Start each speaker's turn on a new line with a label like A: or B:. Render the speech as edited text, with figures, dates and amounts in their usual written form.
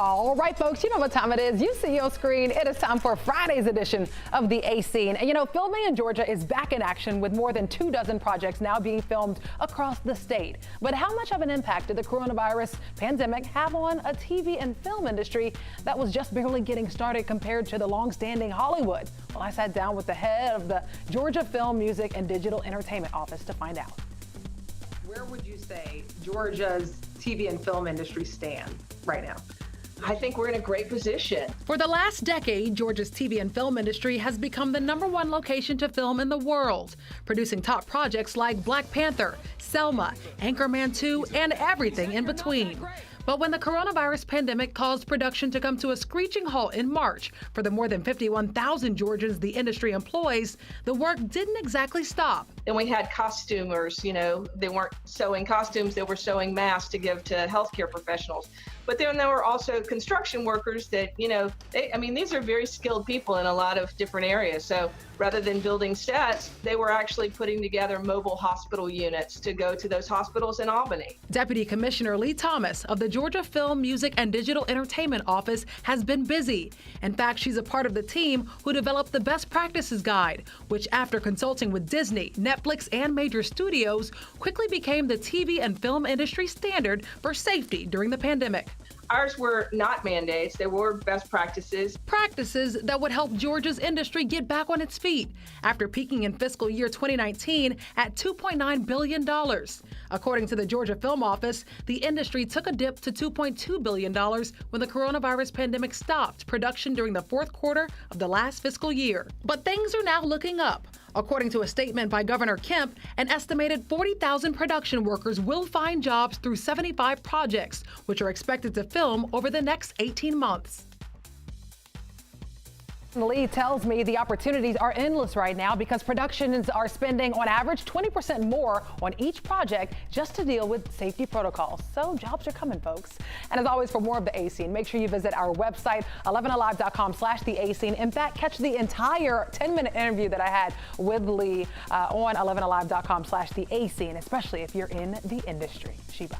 A: All right, folks, you know what time it is. You see your screen. It is time for Friday's edition of the A Scene. And you know, filming in Georgia is back in action with more than 24 projects now being filmed across the state. But how much of an impact did the coronavirus pandemic have on a TV and film industry that was just barely getting started compared to the long-standing Hollywood? Well, I sat down with the head of the Georgia Film, Music, and Digital Entertainment Office to find out. Where would you say Georgia's TV and film industry stand right now?
B: I think we're in a great position.
A: For the last decade, Georgia's TV and film industry has become the #1 location to film in the world, producing top projects like Black Panther, Selma, Anchorman 2, and everything in between. But when the coronavirus pandemic caused production to come to a screeching halt in March for the more than 51,000 Georgians the industry employs, the work didn't exactly stop.
B: And we had costumers, they weren't sewing costumes, they were sewing masks to give to healthcare professionals. But then there were also construction workers that, these are very skilled people in a lot of different areas. So rather than building sets, they were actually putting together mobile hospital units to go to those hospitals in Albany.
A: Deputy Commissioner Lee Thomas of the Georgia Film, Music, and Digital Entertainment Office has been busy. In fact, she's a part of the team who developed the Best Practices Guide, which after consulting with Disney, Netflix, and major studios, quickly became the TV and film industry standard for safety during the pandemic.
B: Ours were not mandates, they were best practices.
A: Practices that would help Georgia's industry get back on its feet after peaking in fiscal year 2019 at $2.9 billion. According to the Georgia Film Office, the industry took a dip to $2.2 billion when the coronavirus pandemic stopped production during the fourth quarter of the last fiscal year. But things are now looking up. According to a statement by Governor Kemp, an estimated 40,000 production workers will find jobs through 75 projects, which are expected to film over the next 18 months. Lee tells me the opportunities are endless right now because productions are spending on average 20% more on each project just to deal with safety protocols. So jobs are coming, folks. And as always, for more of the A Scene, make sure you visit our website, 11alive.com/theacene. In fact, catch the entire 10-minute interview that I had with Lee on 11alive.com/theacene, especially if you're in the industry. Sheba.